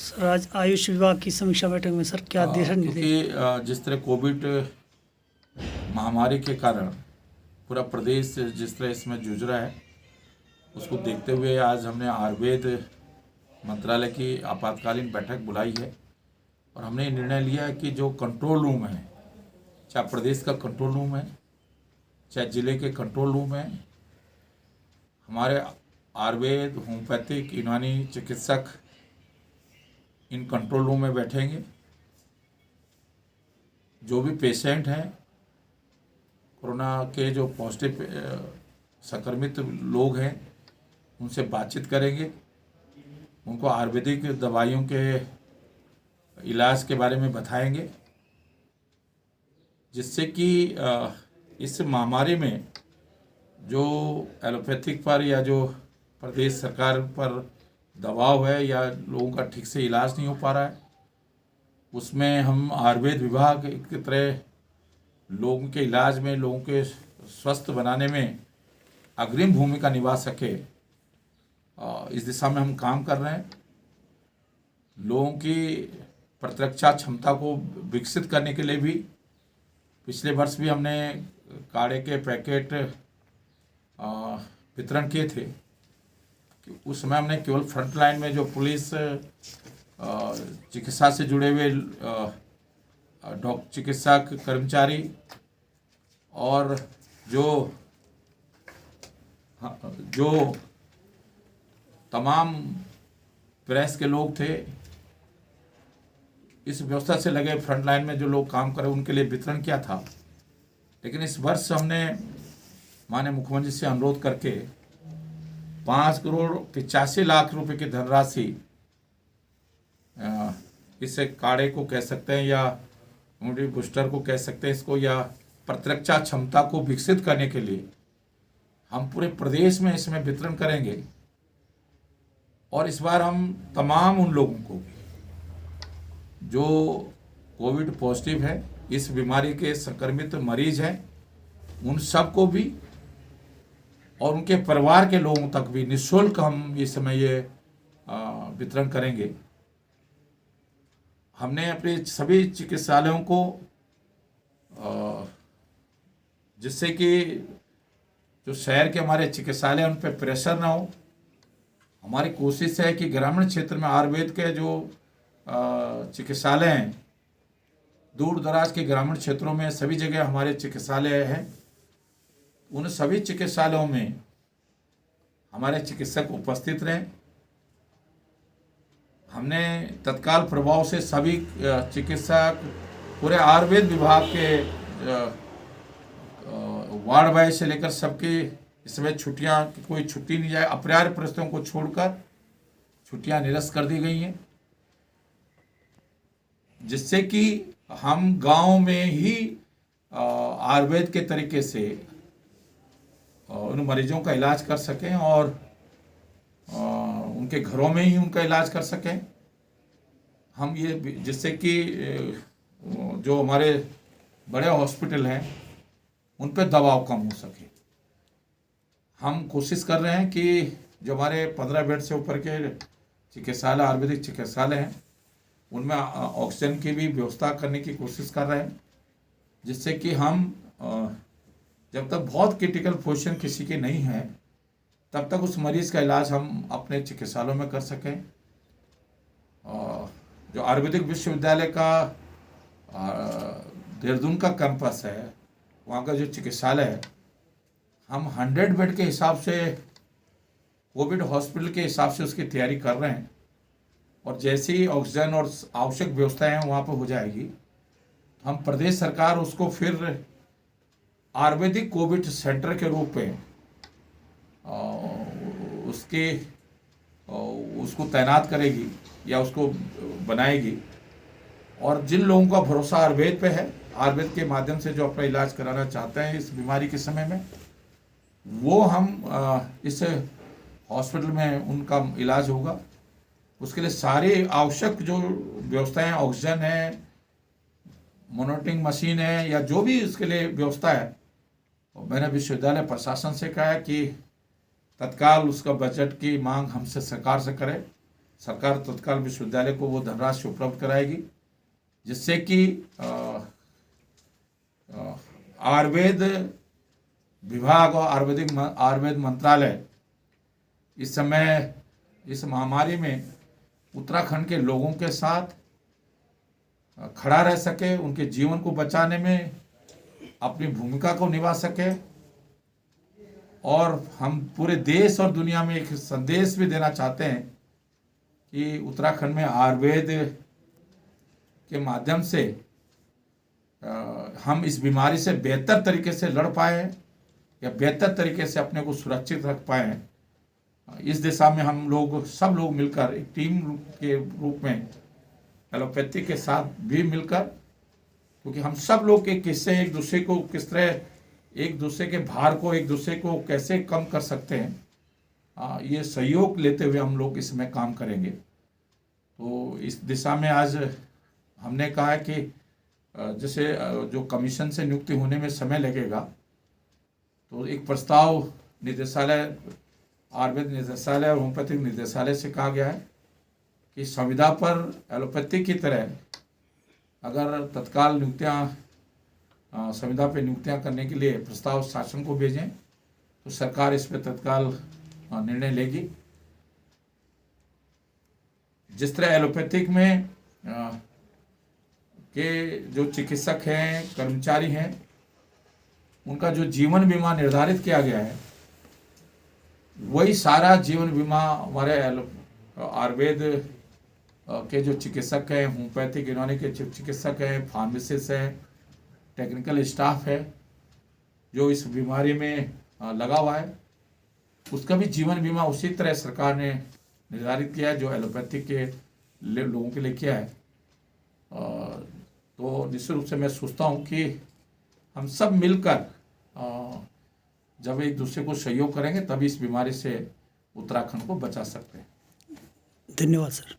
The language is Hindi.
सर आज आयुष विभाग की समीक्षा बैठक में सर क्या दिशा निर्देश? क्योंकि जिस तरह कोविड महामारी के कारण पूरा प्रदेश जिस तरह इसमें जूझ रहा है, उसको देखते हुए आज हमने आयुर्वेद मंत्रालय की आपातकालीन बैठक बुलाई है और हमने ये निर्णय लिया है कि जो कंट्रोल रूम है, चाहे प्रदेश का कंट्रोल रूम है, चाहे जिले के कंट्रोल रूम है, हमारे आयुर्वेद, होम्योपैथिक, यूनानी चिकित्सक इन कंट्रोल रूम में बैठेंगे। जो भी पेशेंट हैं, कोरोना के जो पॉजिटिव संक्रमित लोग हैं, उनसे बातचीत करेंगे, उनको आयुर्वेदिक दवाइयों के इलाज के बारे में बताएंगे, जिससे कि इस महामारी में जो एलोपैथिक पर या जो प्रदेश सरकार पर दबाव है या लोगों का ठीक से इलाज नहीं हो पा रहा है, उसमें हम आयुर्वेद विभाग एक तरह लोगों के इलाज में, लोगों के स्वस्थ बनाने में अग्रिम भूमिका निभा सके, इस दिशा में हम काम कर रहे हैं। लोगों की प्रतिरक्षा क्षमता को विकसित करने के लिए भी पिछले वर्ष भी हमने काढ़े के पैकेट वितरण किए थे। उस समय हमने केवल फ्रंट लाइन में जो पुलिस, चिकित्सा से जुड़े हुए चिकित्सक कर्मचारी और जो तमाम प्रेस के लोग थे, इस व्यवस्था से लगे फ्रंट लाइन में जो लोग काम करे, उनके लिए वितरण किया था। लेकिन इस वर्ष हमने माननीय मुख्यमंत्री से अनुरोध करके 5,85,00,000 रुपए की धनराशि, इसे काढ़े को कह सकते हैं या इम्यूनिटी बूस्टर को कह सकते हैं इसको, या प्रतिरक्षा क्षमता को विकसित करने के लिए हम पूरे प्रदेश में इसमें वितरण करेंगे। और इस बार हम तमाम उन लोगों को भी जो कोविड पॉजिटिव है, इस बीमारी के संक्रमित मरीज हैं, उन सबको भी और उनके परिवार के लोगों तक भी निःशुल्क हम इस समय ये वितरण करेंगे। हमने अपने सभी चिकित्सालयों को, जिससे कि जो शहर के हमारे चिकित्सालय उन पर प्रेशर ना हो, हमारी कोशिश है कि ग्रामीण क्षेत्र में आयुर्वेद के जो चिकित्सालय हैं, दूर दराज के ग्रामीण क्षेत्रों में सभी जगह हमारे चिकित्सालय हैं, उन सभी चिकित्सालयों में हमारे चिकित्सक उपस्थित रहें। हमने तत्काल प्रभाव से सभी चिकित्सक पूरे आयुर्वेद विभाग के वार्ड वाइज से लेकर सबके इसमें छुट्टियां, कोई छुट्टी नहीं जाए, अपरिहार्य परिस्थितियों को छोड़कर छुट्टियां निरस्त कर दी गई हैं, जिससे कि हम गांव में ही आयुर्वेद के तरीके से उन मरीजों का इलाज कर सकें और उनके घरों में ही उनका इलाज कर सकें। हम ये, जिससे कि जो हमारे बड़े हॉस्पिटल हैं उन पर दबाव कम हो सके। हम कोशिश कर रहे हैं कि जो हमारे 15 बेड से ऊपर के चिकित्सालय, आयुर्वेदिक चिकित्सालय हैं, उनमें ऑक्सीजन की भी व्यवस्था करने की कोशिश कर रहे हैं, जिससे कि हम जब तक बहुत क्रिटिकल पोजीशन किसी की नहीं है, तब तक उस मरीज का इलाज हम अपने चिकित्सालयों में कर सकें। जो आयुर्वेदिक विश्वविद्यालय का देहरादून का कैंपस है, वहाँ का जो चिकित्सालय है, हम 100 बेड के हिसाब से, कोविड हॉस्पिटल के हिसाब से उसकी तैयारी कर रहे हैं। और जैसे ही ऑक्सीजन और आवश्यक व्यवस्थाएं वहाँ पर हो जाएगी, हम प्रदेश सरकार उसको फिर आयुर्वेदिक कोविड सेंटर के रूप में उसको तैनात करेगी या उसको बनाएगी। और जिन लोगों का भरोसा आयुर्वेद पे है, आयुर्वेद के माध्यम से जो अपना इलाज कराना चाहते हैं इस बीमारी के समय में, वो हम इस हॉस्पिटल में उनका इलाज होगा। उसके लिए सारी आवश्यक जो व्यवस्थाएं, ऑक्सीजन है, मॉनिटरिंग मशीन है, या जो भी इसके लिए व्यवस्था है, मैंने विश्वविद्यालय प्रशासन से कहा है कि तत्काल उसका बजट की मांग हमसे सरकार से करें, सरकार तत्काल विश्वविद्यालय को वो धनराशि उपलब्ध कराएगी, जिससे कि आयुर्वेद विभाग और आयुर्वेद मंत्रालय इस समय इस महामारी में उत्तराखंड के लोगों के साथ खड़ा रह सके, उनके जीवन को बचाने में अपनी भूमिका को निभा सके। और हम पूरे देश और दुनिया में एक संदेश भी देना चाहते हैं कि उत्तराखंड में आयुर्वेद के माध्यम से हम इस बीमारी से बेहतर तरीके से लड़ पाए या बेहतर तरीके से अपने को सुरक्षित रख पाए। इस दिशा में हम लोग सब लोग मिलकर एक टीम के रूप में एलोपैथी के साथ भी मिलकर, क्योंकि हम सब लोग के किस्से एक दूसरे को किस तरह एक दूसरे के भार को एक दूसरे को कैसे कम कर सकते हैं, ये सहयोग लेते हुए हम लोग इसमें काम करेंगे। तो इस दिशा में आज हमने कहा है कि जैसे जो कमीशन से नियुक्ति होने में समय लगेगा, तो एक प्रस्ताव निदेशालय आयुर्वेद निदेशालय और होम्योपैथिक निदेशालय से कहा गया है कि संविदा पर एलोपैथी की तरह अगर तत्काल नियुक्तियाँ संविदा पर नियुक्तियाँ करने के लिए प्रस्ताव शासन को भेजें तो सरकार इस पर तत्काल निर्णय लेगी। जिस तरह एलोपैथिक में के जो चिकित्सक हैं, कर्मचारी हैं, उनका जो जीवन बीमा निर्धारित किया गया है, वही सारा जीवन बीमा हमारे आयुर्वेद के जो चिकित्सक हैं, होम्योपैथिक यूनानी के चिकित्सक हैं, फार्मासिस्ट हैं, टेक्निकल स्टाफ है जो इस बीमारी में लगा हुआ है, उसका भी जीवन बीमा उसी तरह सरकार ने निर्धारित किया है जो एलोपैथिक के लोगों के लिए किया है। तो निश्चित रूप से मैं सोचता हूँ कि हम सब मिलकर जब एक दूसरे को सहयोग करेंगे तभी इस बीमारी से उत्तराखंड को बचा सकते हैं। धन्यवाद सर।